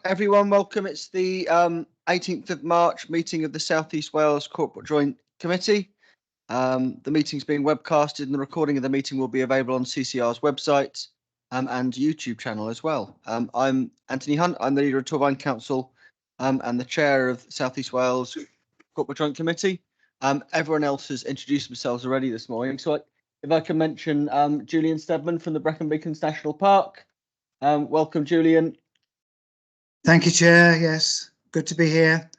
Everyone, welcome. It's the 18th of March meeting of the South East Wales Corporate Joint Committee. The meeting's being webcasted and the recording of the meeting will be available on CCR's website and YouTube channel as well. I'm Anthony Hunt. I'm the leader of Torfaen Council and the chair of South East Wales Corporate Joint Committee. Everyone else has introduced themselves already this morning. So if I can mention Julian Steadman from the Brecon Beacons National Park. Welcome, Julian. Thank you, Chair. Yes, good to be here.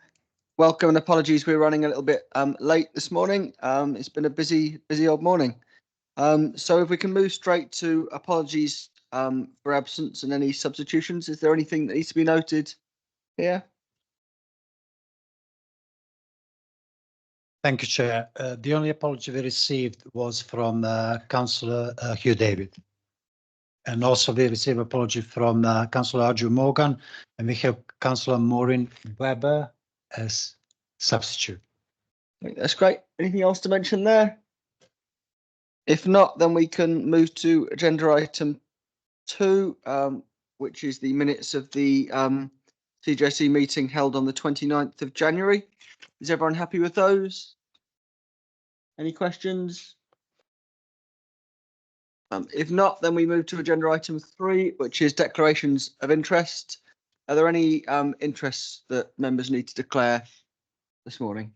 Welcome and apologies, we're running a little bit late this morning. It's been a busy old morning. So if we can move straight to apologies for absence and any substitutions. Is there anything that needs to be noted here? Thank you, Chair. The only apology we received was from Councillor Hugh David. And also we received apology from Councillor Arju Morgan, and we have Councillor Maureen Webber as substitute. That's great. Anything else to mention there? If not, then we can move to agenda item 2, which is the minutes of the CJC meeting held on the 29th of January. Is everyone happy with those? Any questions? If not, then we move to agenda item 3, which is declarations of interest. Are there any interests that members need to declare this morning?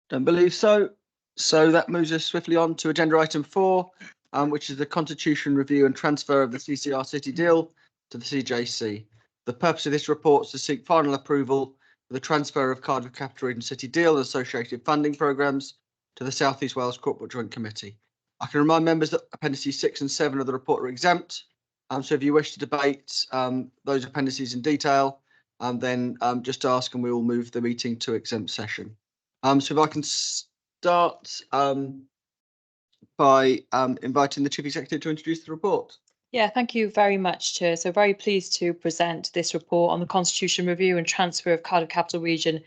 Don't believe so. So that moves us swiftly on to agenda item 4, which is the constitution review and transfer of the CCR City deal to the CJC. The purpose of this report is to seek final approval for the transfer of Cardiff Capital Region City deal and associated funding programmes to the South East Wales Corporate Joint Committee. I can remind members that appendices 6 and 7 of the report are exempt. So if you wish to debate those appendices in detail, then just ask and we will move the meeting to exempt session. So if I can start by inviting the Chief Executive to introduce the report. Yeah, thank you very much, Chair. So very pleased to present this report on the constitution review and transfer of Cardiff Capital Region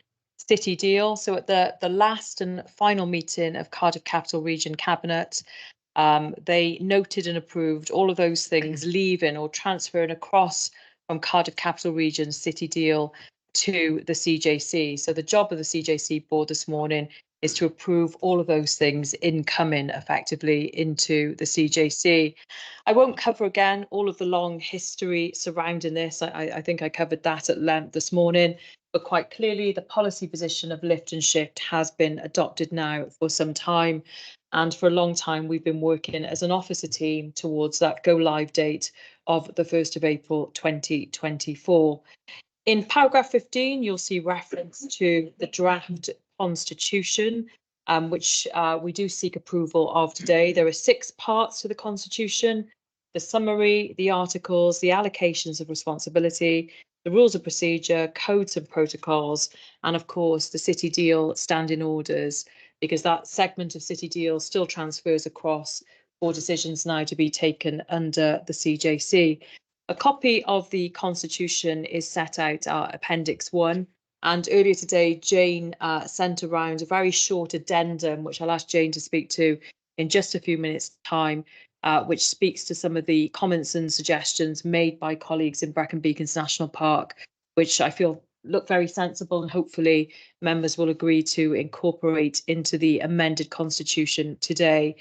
City deal. So at the last and final meeting of Cardiff Capital Region Cabinet, they noted and approved all of those things leaving or transferring across from Cardiff Capital Region City deal to the CJC. So the job of the CJC board this morning is to approve all of those things incoming effectively into the CJC. I won't cover again all of the long history surrounding this. I think I covered that at length this morning. But quite clearly, the policy position of lift and shift has been adopted now for some time. And for a long time, we've been working as an officer team towards that go live date of the 1st of April 2024. In paragraph 15, you'll see reference to the draft constitution, which we do seek approval of today. There are 6 parts to the constitution: the summary, the articles, the allocations of responsibility, the rules of procedure, codes and protocols, and of course the City deal standing orders, because that segment of City deal still transfers across for decisions now to be taken under the CJC. A copy of the constitution is set out Appendix 1. And earlier today, Jane sent around a very short addendum, which I'll ask Jane to speak to in just a few minutes' time, which speaks to some of the comments and suggestions made by colleagues in Brecon Beacons National Park, which I feel look very sensible and hopefully members will agree to incorporate into the amended constitution today.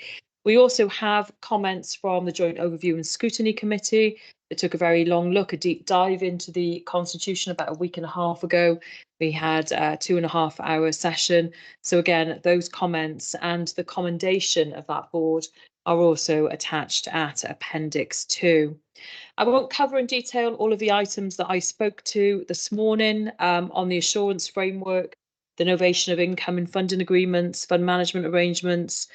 We also have comments from the Joint Overview and Scrutiny Committee that took a very long look, a deep dive into the constitution about a week and a half ago. We had a 2.5-hour session. So again, those comments and the commendation of that board are also attached at Appendix 2. I won't cover in detail all of the items that I spoke to this morning on the assurance framework, the novation of income and funding agreements, fund management arrangements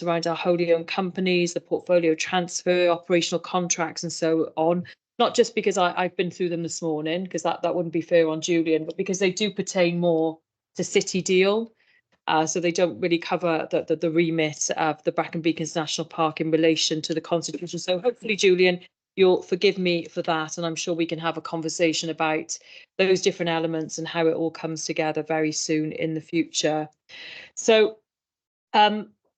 around our wholly owned companies, the portfolio transfer, operational contracts, and so on. Not just because I've been through them this morning, because that wouldn't be fair on Julian, but because they do pertain more to City deal. So they don't really cover the remit of the Brecon Beacons National Park in relation to the constitution. So hopefully, Julian, you'll forgive me for that, and I'm sure we can have a conversation about those different elements and how it all comes together very soon in the future. So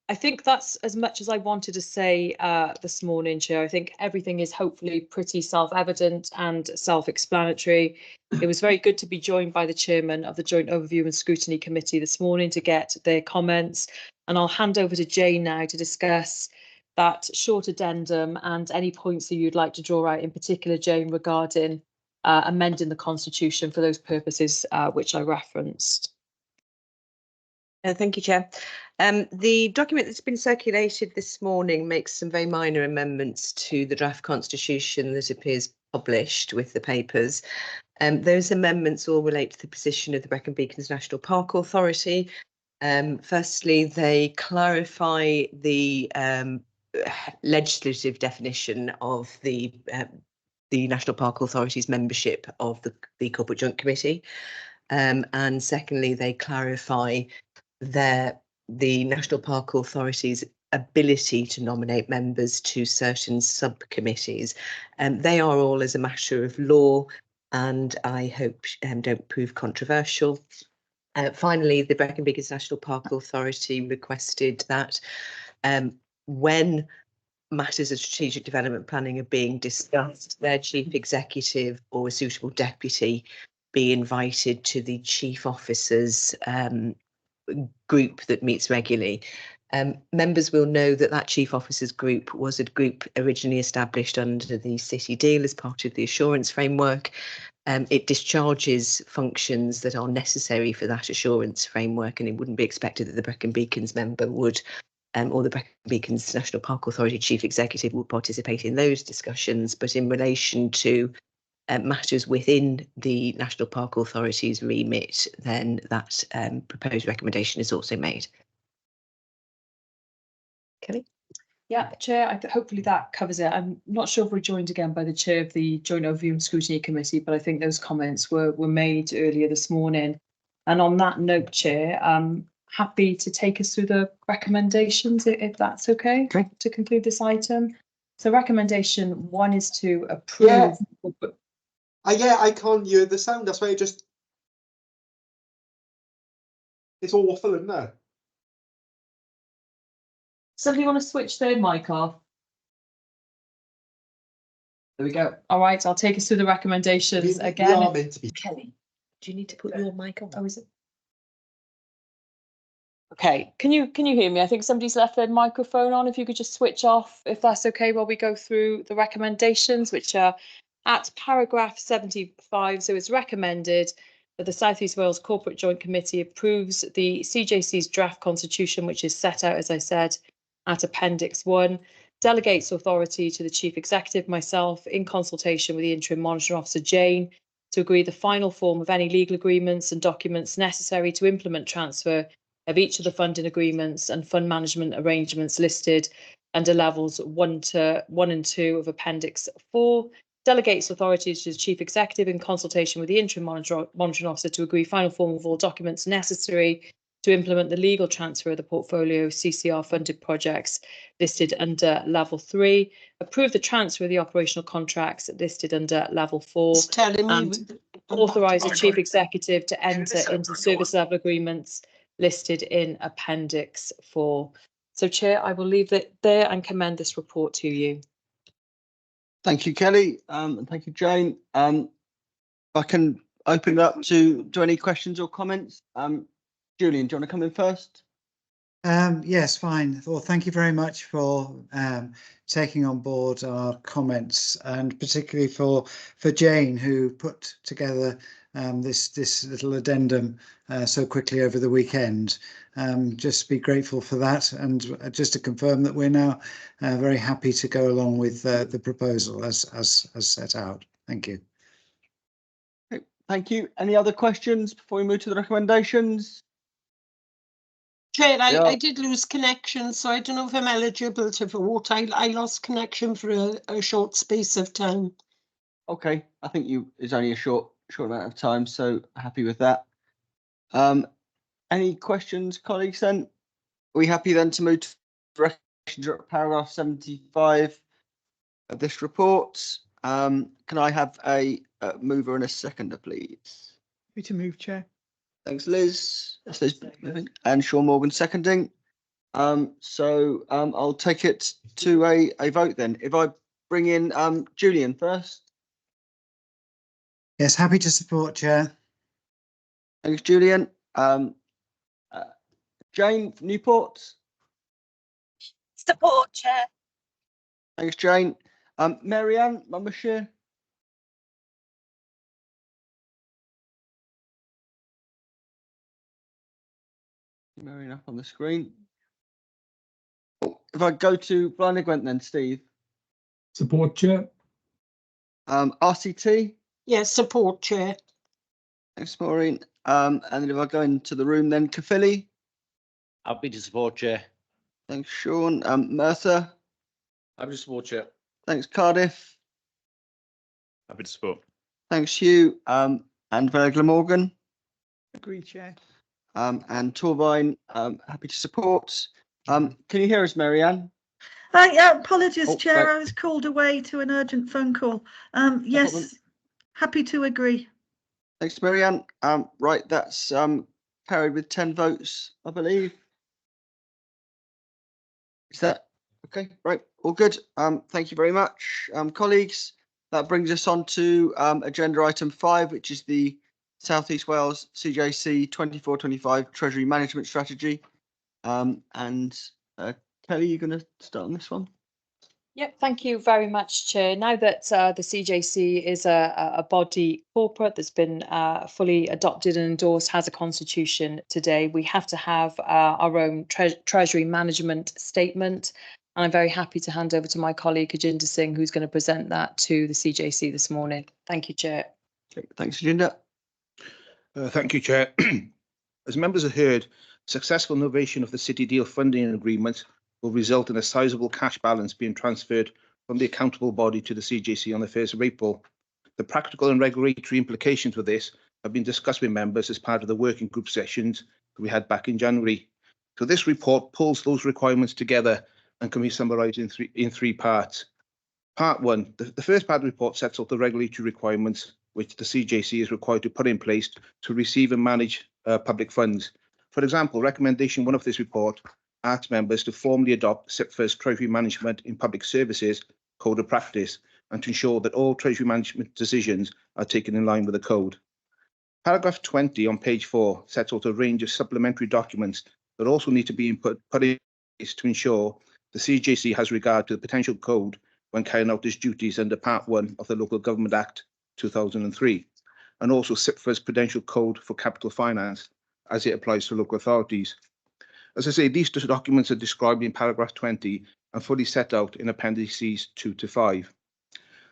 I think that's as much as I wanted to say this morning, Chair. I think everything is hopefully pretty self-evident and self-explanatory. It was very good to be joined by the chairman of the Joint Overview and Scrutiny Committee this morning to get their comments. And I'll hand over to Jane now to discuss that short addendum and any points that you'd like to draw out, in particular, Jane, regarding amending the Constitution for those purposes which I referenced. Thank you, Chair. The document that's been circulated this morning makes some very minor amendments to the draft constitution that appears published with the papers. Those amendments all relate to the position of the Brecon Beacons National Park Authority. Firstly, they clarify the legislative definition of the National Park Authority's membership of the Corporate Joint Committee. And secondly, they clarify the National Park Authority's ability to nominate members to certain subcommittees. They are all as a matter of law, and I hope don't prove controversial. Finally, the Brecon Beacons National Park Authority requested that when matters of strategic development planning are being discussed, their chief executive or a suitable deputy be invited to the chief officer's group that meets regularly. Members will know that that chief officers group was a group originally established under the City Deal as part of the assurance framework. It discharges functions that are necessary for that assurance framework, and it wouldn't be expected that the Brecon Beacons member would, or the Brecon Beacons National Park Authority chief executive would participate in those discussions. But in relation to matters within the National Park Authority's remit, then that proposed recommendation is also made. Kelly? Yeah, Chair, hopefully that covers it. I'm not sure if we're joined again by the Chair of the Joint Overview and Scrutiny Committee, but I think those comments were made earlier this morning. And on that note, Chair, I'm happy to take us through the recommendations, if that's okay, to conclude this item. So recommendation 1 is to approve. Yeah, I can't hear the sound. That's why it's awful, isn't it? Somebody want to switch their mic off? There we go. All right, I'll take us through the recommendations again. We are meant to be. Kelly, do you need to put your mic on? Oh, is it? Okay, can you hear me? I think somebody's left their microphone on. If you could just switch off, if that's okay, while we go through the recommendations, which are at paragraph 75. So it's recommended that the South East Wales Corporate Joint Committee approves the CJC's draft constitution, which is set out, as I said, at Appendix 1, delegates authority to the Chief Executive, myself, in consultation with the Interim Monitoring Officer, Jane, to agree the final form of any legal agreements and documents necessary to implement transfer of each of the funding agreements and fund management arrangements listed under levels 1 and 2 of Appendix 4, delegates authority to the Chief Executive in consultation with the Interim Monitoring Officer to agree final form of all documents necessary to implement the legal transfer of the portfolio of CCR funded projects listed under level 3, approve the transfer of the operational contracts listed under level 4, and authorise the Chief Executive to enter into service level agreements listed in Appendix 4. So, Chair, I will leave it there and commend this report to you. Thank you, Kelly, and thank you, Jane. I can open it up to any questions or comments. Julian, do you want to come in first? Yes, fine. Well, thank you very much for taking on board our comments, and particularly for Jane, who put together this little addendum so quickly over the weekend. Just be grateful for that, and just to confirm that we're now very happy to go along with the proposal as set out. Thank you. Okay, thank you. Any other questions before we move to the recommendations? Chair, I did lose connection, so I don't know if I'm eligible to vote. I lost connection for a short space of time. Okay, I think it's only a short amount of time, so happy with that. Any questions, colleagues? Then are we happy then to move to recommendations at paragraph 75 of this report? Can I have a mover and a seconder, please? Happy to move, Chair. Thanks, Liz. That's Liz moving. And Sean Morgan seconding. I'll take it to a vote then. If I bring in Julian first. Yes, happy to support, Chair. Thanks, Julian. Jane from Newport. Support, Chair. Thanks, Jane. Marianne Mumashire. Marianne up on the screen. If I go to Blarney Gwent then, Steve. Support, Chair. RCT. Yes, support, Chair. Thanks, Maureen. And then if I go into the room then, Caerphilly. Happy to support, Chair. Thanks, Sean. Merthyr. Happy to support, Chair. Thanks, Cardiff. Happy to support. Thanks, Hugh. And Vela Glamorgan. Agree, Chair. And Torvine, happy to support. Can you hear us, Marianne? Yeah, apologies, Oh, Chair. right. I was called away to an urgent phone call. Yes, problem. happy to agree. Thanks, Marianne. Right, that's carried with 10 votes, I believe. Is that okay? Right, all good. Thank you very much, colleagues. That brings us on to agenda item 5, which is the South East Wales CJC 24-25 Treasury Management Strategy. Kelly, you're going to start on this one? Yep, thank you very much, Chair. Now that the CJC is a body corporate that's been fully adopted and endorsed, has a constitution today, we have to have our own Treasury management statement. And I'm very happy to hand over to my colleague, Ajinder Singh, who's going to present that to the CJC this morning. Thank you, Chair. Okay, thanks, Ajinder. Thank you, Chair. As members have heard, successful novation of the City Deal funding agreement will result in a sizable cash balance being transferred from the accountable body to the CJC on the 1st of April. The practical and regulatory implications of this have been discussed with members as part of the working group sessions that we had back in January. So this report pulls those requirements together and can be summarised in three parts. Part 1, the first part of the report sets out the regulatory requirements which the CJC is required to put in place to receive and manage public funds. For example, recommendation 1 of this report asks members to formally adopt CIPFA's Treasury Management in Public Services Code of Practice and to ensure that all Treasury management decisions are taken in line with the code. Paragraph 20 on page 4 sets out a range of supplementary documents that also need to be put in place to ensure the CJC has regard to the potential code when carrying out its duties under Part 1 of the Local Government Act 2003, and also CIPFA's Prudential Code for Capital Finance as it applies to local authorities. As I say, these two documents are described in paragraph 20 and fully set out in appendices 2 to 5.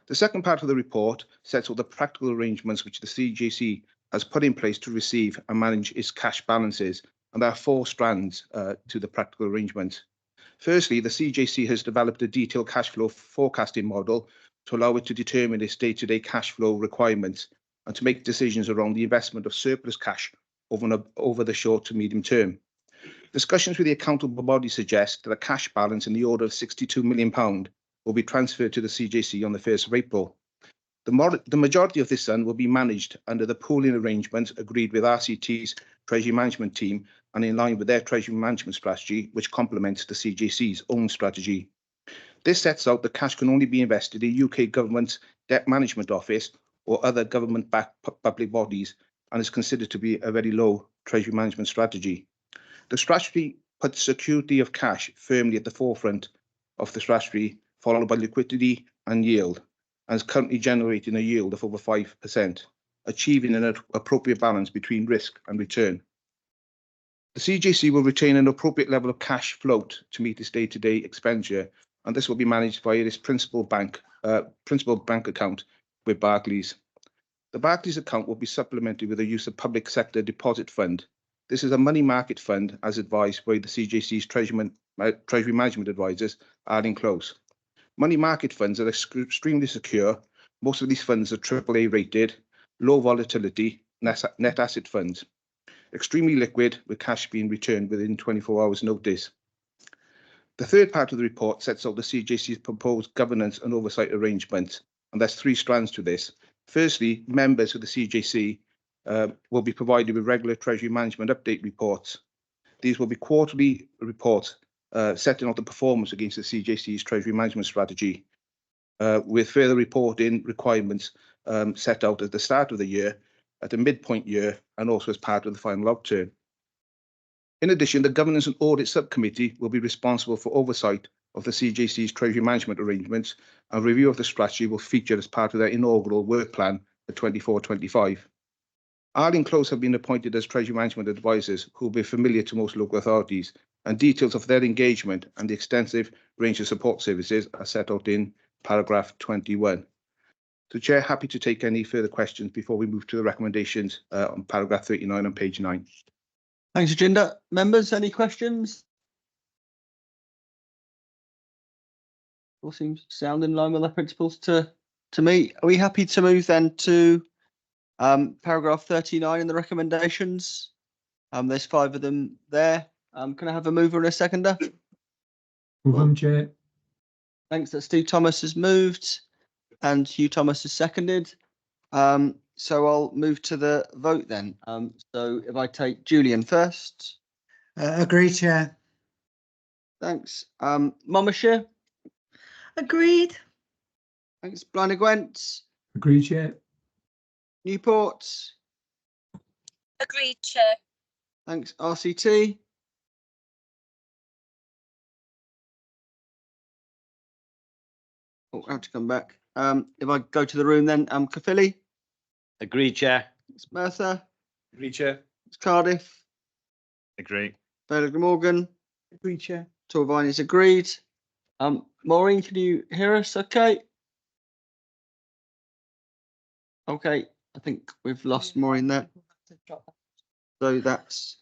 The second part of the report sets out the practical arrangements which the CJC has put in place to receive and manage its cash balances, and there are 4 strands to the practical arrangements. Firstly, the CJC has developed a detailed cash flow forecasting model to allow it to determine its day-to-day cash flow requirements and to make decisions around the investment of surplus cash over the short to medium term. Discussions with the accountable body suggest that a cash balance in the order of £62 million will be transferred to the CJC on the 1st of April. The majority of this sum will be managed under the pooling arrangements agreed with RCT's Treasury Management team and in line with their Treasury Management strategy, which complements the CJC's own strategy. This sets out that cash can only be invested in UK Government's Debt Management Office or other government-backed public bodies and is considered to be a very low Treasury Management strategy. The strategy puts security of cash firmly at the forefront of the strategy, followed by liquidity and yield, and is currently generating a yield of over 5%, achieving an appropriate balance between risk and return. The CJC will retain an appropriate level of cash float to meet its day-to-day expenditure, and this will be managed via its principal bank account with Barclays. The Barclays account will be supplemented with the use of public sector deposit fund. This is a money market fund as advised by the CJC's Treasury Management advisors, Arlene Close. Money market funds are extremely secure. Most of these funds are AAA rated, low volatility, net asset funds. Extremely liquid, with cash being returned within 24 hours notice. The third part of the report sets out the CJC's proposed governance and oversight arrangements, and there's 3 strands to this. Firstly, members of the CJC will be provided with regular Treasury Management update reports. These will be quarterly reports setting out the performance against the CJC's Treasury Management Strategy, with further reporting requirements set out at the start of the year, at the midpoint year, and also as part of the final outturn. In addition, the Governance and Audit Subcommittee will be responsible for oversight of the CJC's Treasury Management arrangements, and review of the strategy will feature as part of their inaugural work plan for 24-25. Arlene Close have been appointed as Treasury Management Advisors, who will be familiar to most local authorities, and details of their engagement and the extensive range of support services are set out in paragraph 21. So, Chair, happy to take any further questions before we move to the recommendations on paragraph 39 on page 9. Thanks, Jacinda. Members, any questions? All seems sound in line with our principles to me. Are we happy to move then to paragraph 39 in the recommendations? There's 5 of them there. Can I have a mover and a seconder? Move them, Chair. Thanks. That Steve Thomas has moved and Hugh Thomas has seconded. So I'll move to the vote then. So if I take Julian first. Agree, Chair. Thanks. Monmouthshire. Agreed. Thanks. Blind Gwent. Agree, Chair. Newport. Agreed, Chair. Thanks. RCT. Oh, I have to come back. If I go to the room then, Caerphilly. Agreed, Chair. It's Merthyr. Agreed, Chair. It's Cardiff. Agree. Vale of Glamorgan. Agreed, Chair. Torvine is agreed. Maureen, can you hear us okay? Okay, I think we've lost Maureen there. So that's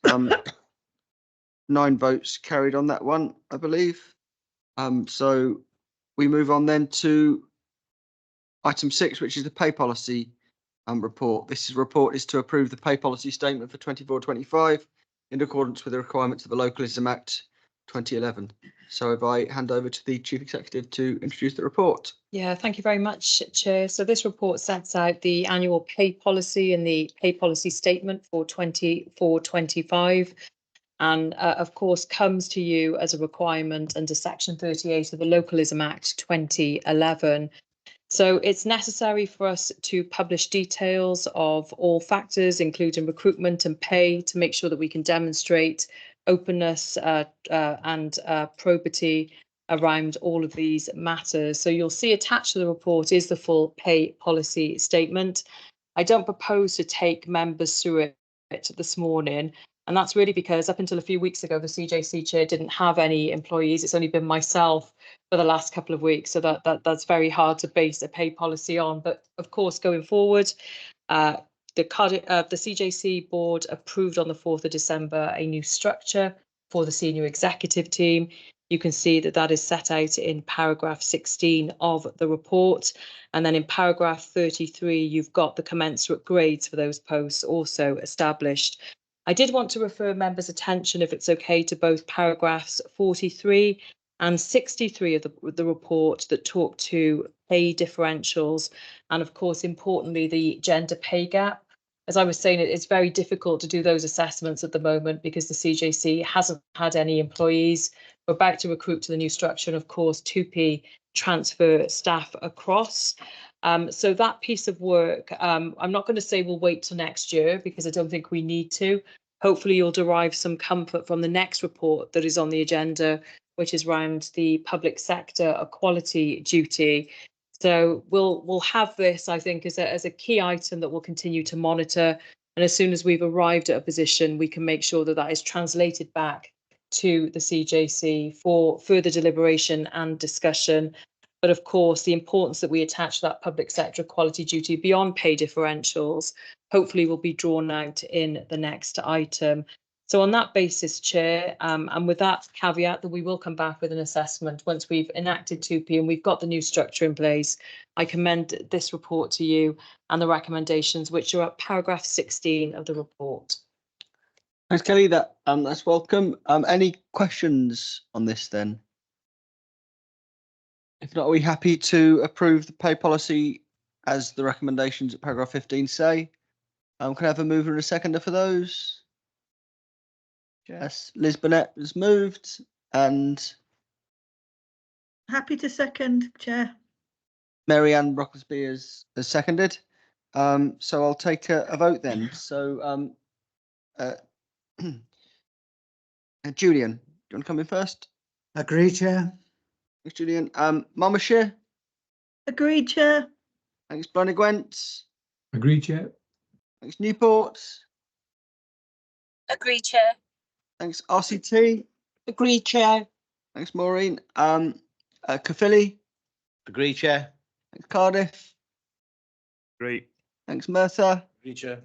9 votes carried on that one, I believe. So we move on then to item 6, which is the pay policy report. This report is to approve the pay policy statement for 24-25 in accordance with the requirements of the Localism Act 2011. So if I hand over to the Chief Executive to introduce the report. Yeah, thank you very much, Chair. So this report sets out the annual pay policy and the pay policy statement for 24-25, and of course comes to you as a requirement under Section 38 of the Localism Act 2011. So it's necessary for us to publish details of all factors, including recruitment and pay, to make sure that we can demonstrate openness and probity around all of these matters. So you'll see attached to the report is the full pay policy statement. I don't propose to take members through it this morning. And that's really because up until a few weeks ago, the CJC chair didn't have any employees. It's only been myself for the last couple of weeks. So that's very hard to base a pay policy on. But of course, going forward, the CJC board approved on the 4th of December a new structure for the senior executive team. You can see that that is set out in paragraph 16 of the report. And then in paragraph 33, you've got the commensurate grades for those posts also established. I did want to refer members' attention, if it's okay, to both paragraphs 43 and 63 of the report that talk to pay differentials and, of course, importantly, the gender pay gap. As I was saying, it's very difficult to do those assessments at the moment because the CJC hasn't had any employees. We're about to recruit to the new structure and, of course, 2P transfer staff across. So that piece of work, I'm not going to say we'll wait till next year because I don't think we need to. Hopefully you'll derive some comfort from the next report that is on the agenda, which is around the public sector equality duty. So we'll have this, I think, as a key item that we'll continue to monitor. And as soon as we've arrived at a position, we can make sure that that is translated back to the CJC for further deliberation and discussion. But of course, the importance that we attach to that public sector equality duty beyond pay differentials, hopefully will be drawn out in the next item. So on that basis, Chair, and with that caveat that we will come back with an assessment once we've enacted 2P and we've got the new structure in place, I commend this report to you and the recommendations, which are at paragraph 16 of the report. Thanks, Kelly. That's welcome. Any questions on this then? If not, are we happy to approve the pay policy as the recommendations at paragraph 15 say? Can I have a mover and a seconder for those? Yes, Liz Burnett has moved And Happy to second, Chair. Mary Ann Brocklesby has seconded. So I'll take a vote then. So Julian, do you want to come in first? Agree, Chair. Thanks, Julian. Monmouthshire. Agreed, Chair. Thanks, Bryony Gwent. Agreed, Chair. Thanks, Newport. Agreed, Chair. Thanks, RCT. Agreed, Chair. Thanks, Maureen. Caerphilly. Agree, Chair. Thanks, Cardiff. Agree. Thanks, Merthyr. Agree, Chair.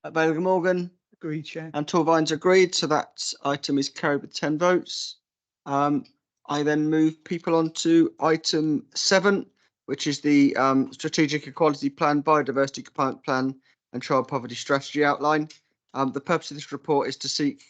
Vale Morgan. Agreed, Chair. And Torvines agreed, so that item is carried with 10 votes. I then move people on to item 7, which is the Strategic Equality Plan, Biodiversity Compliant Plan and Child Poverty Strategy outline. The purpose of this report is to seek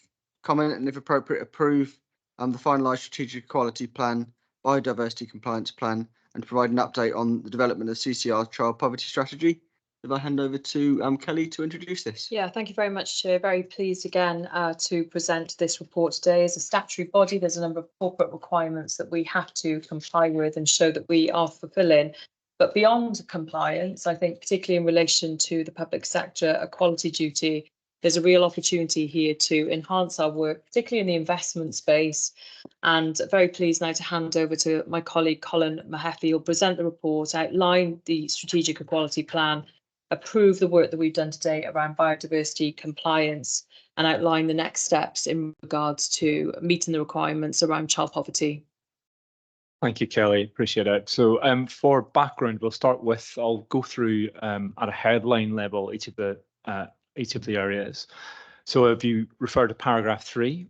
comment and, if appropriate, approve the finalised Strategic Equality Plan, Biodiversity Compliance Plan, and provide an update on the development of CCR Child Poverty Strategy. If I hand over to Kelly to introduce this. Yeah, thank you very much, Chair. Very pleased again to present this report today. As a statutory body, there's a number of corporate requirements that we have to comply with and show that we are fulfilling. But beyond compliance, I think particularly in relation to the public sector equality duty, there's a real opportunity here to enhance our work, particularly in the investment space. And very pleased now to hand over to my colleague Colin Mahaffey, who'll present the report, outline the strategic equality plan, approve the work that we've done today around biodiversity compliance, and outline the next steps in regards to meeting the requirements around child poverty. Thank you, Kelly. Appreciate it. So for background, we'll start with, I'll go through at a headline level each of the areas. So if you refer to paragraph 3,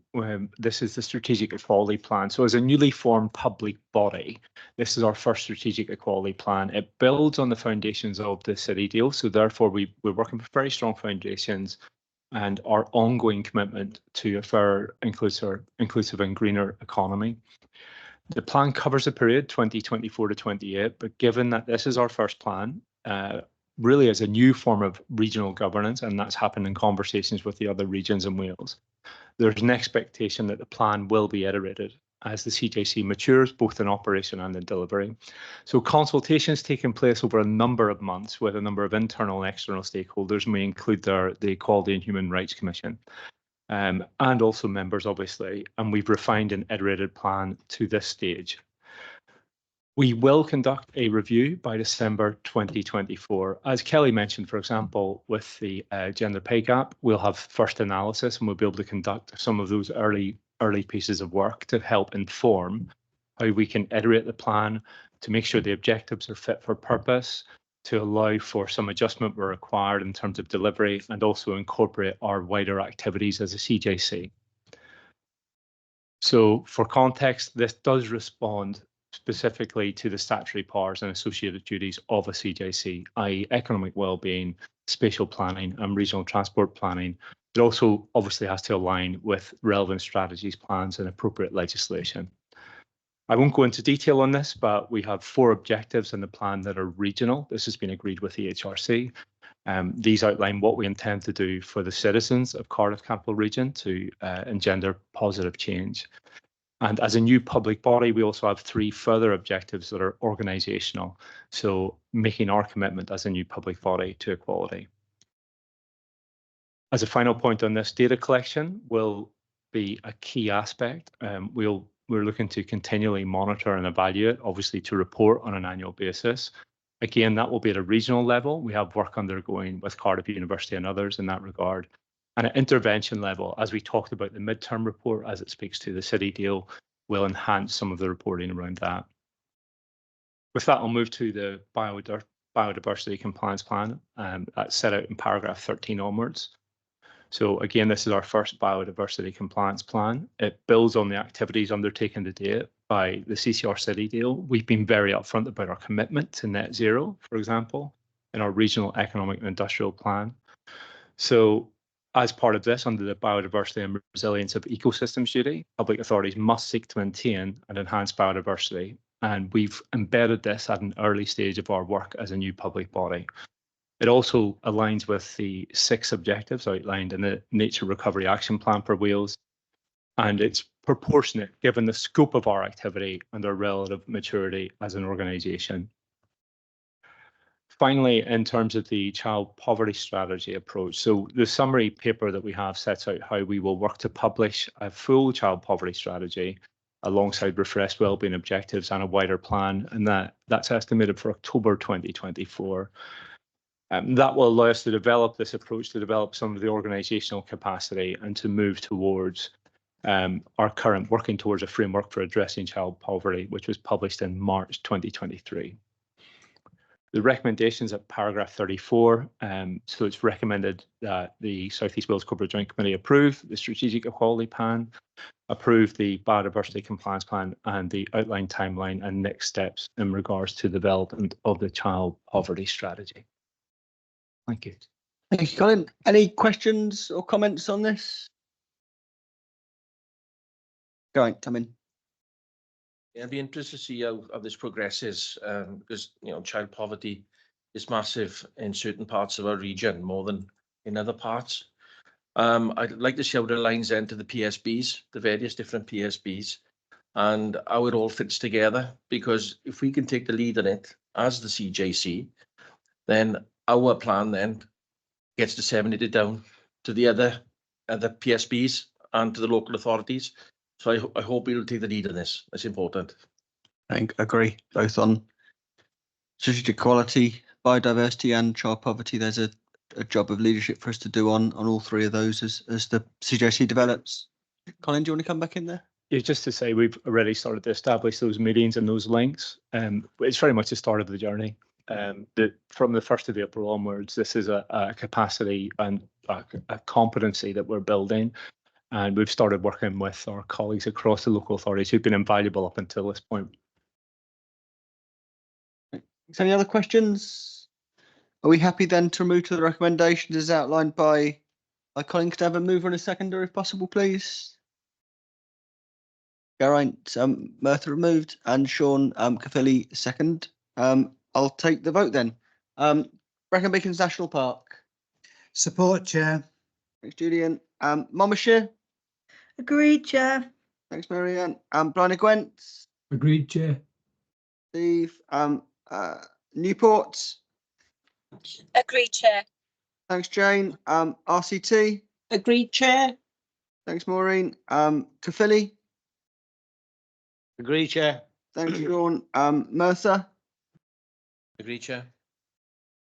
this is the Strategic Equality Plan. So as a newly formed public body, this is our first Strategic Equality Plan. It builds on the foundations of the City Deal. So therefore, we're working with very strong foundations and our ongoing commitment to a fair, inclusive and greener economy. The plan covers a period 2024 to 28, but given that this is our first plan, really as a new form of regional governance, and that's happened in conversations with the other regions in Wales, there's an expectation that the plan will be iterated as the CJC matures, both in operation and in delivery. So consultations taking place over a number of months with a number of internal and external stakeholders, and we include the Equality and Human Rights Commission, and also members, obviously, and we've refined an iterated plan to this stage. We will conduct a review by December 2024. As Kelly mentioned, for example, with the gender pay gap, we'll have first analysis and we'll be able to conduct some of those early pieces of work to help inform how we can iterate the plan to make sure the objectives are fit for purpose, to allow for some adjustment where required in terms of delivery, and also incorporate our wider activities as a CJC. So for context, this does respond specifically to the statutory powers and associated duties of a CJC, i.e. economic wellbeing, spatial planning and regional transport planning. It also obviously has to align with relevant strategies, plans and appropriate legislation. I won't go into detail on this, but we have 4 objectives in the plan that are regional. This has been agreed with the HRC. These outline what we intend to do for the citizens of Cardiff Capital Region to engender positive change. And as a new public body, we also have 3 further objectives that are organisational, so making our commitment as a new public body to equality. As a final point on this, data collection will be a key aspect. We're looking to continually monitor and evaluate, obviously to report on an annual basis. Again, that will be at a regional level. We have work undergoing with Cardiff University and others in that regard. And at intervention level, as we talked about the midterm report, as it speaks to the City Deal, will enhance some of the reporting around that. With that, I'll move to the Biodiversity Compliance Plan that's set out in paragraph 13 onwards. So again, this is our first Biodiversity Compliance Plan. It builds on the activities undertaken to date by the CCR City Deal. We've been very upfront about our commitment to net zero, for example, in our Regional Economic and Industrial Plan. So as part of this, under the Biodiversity and Resilience of Ecosystems duty, public authorities must seek to maintain and enhance biodiversity. And we've embedded this at an early stage of our work as a new public body. It also aligns with the 6 objectives outlined in the Nature Recovery Action Plan for Wales. And it's proportionate given the scope of our activity and our relative maturity as an organisation. Finally, in terms of the child poverty strategy approach, so the summary paper that we have sets out how we will work to publish a full child poverty strategy alongside refreshed wellbeing objectives and a wider plan, and that's estimated for October 2024. That will allow us to develop this approach, to develop some of the organisational capacity and to move towards our current working towards a framework for addressing child poverty, which was published in March 2023. The recommendations at paragraph 34, so it's recommended that the South East Wales Corporate Joint Committee approve the Strategic Equality Plan, approve the Biodiversity Compliance Plan and the outline timeline and next steps in regards to the development of the child poverty strategy. Thank you. Thank you, Colin. Any questions or comments on this? Go on, come in. Yeah, I'd be interested to see how this progresses, because child poverty is massive in certain parts of our region more than in other parts. I'd like to see how it aligns then to the PSBs, the various different PSBs, and how it all fits together. Because if we can take the lead on it as the CJC, then our plan then gets disseminated down to the other PSBs and to the local authorities. So I hope we'll take the lead on this. That's important. I agree, both on strategic equality, biodiversity and child poverty. There's a job of leadership for us to do on all three of those as the CJC develops. Colin, do you want to come back in there? Yeah, just to say we've already started to establish those meetings and those links. It's very much the start of the journey. From the 1st of April onwards, this is a capacity and a competency that we're building. And we've started working with our colleagues across the local authorities who've been invaluable up until this point. Any other questions? Are we happy then to move to the recommendations as outlined by Colin? Could I have a mover and a seconder if possible, please? Geraint Murtha removed and Sean Cathilly second. I'll take the vote then. Brecon Beacons National Park. Support, Chair. Thanks, Julian. Monmouthshire. Agreed, Chair. Thanks, Marianne. Bryony Gwent. Agreed, Chair. Steve. Newport. Agreed, Chair. Thanks, Jane. RCT. Agreed, Chair. Thanks, Maureen. Cathilly. Agreed, Chair. Thanks, Sean. Merthyr. Agreed, Chair.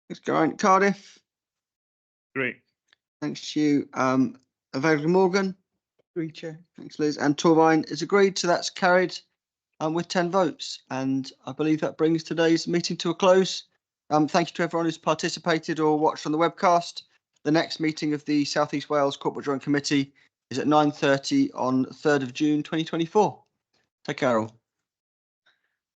Thanks, Geraint. Cardiff. Great. Thanks to you. Available Morgan. Agreed, Chair. Thanks, Liz. And Torvine is agreed. So that's carried with 10 votes. And I believe that brings today's meeting to a close. Thank you to everyone who's participated or watched on the webcast. The next meeting of the South East Wales Corporate Joint Committee is at 9:30 on 3rd of June 2024. Take care all.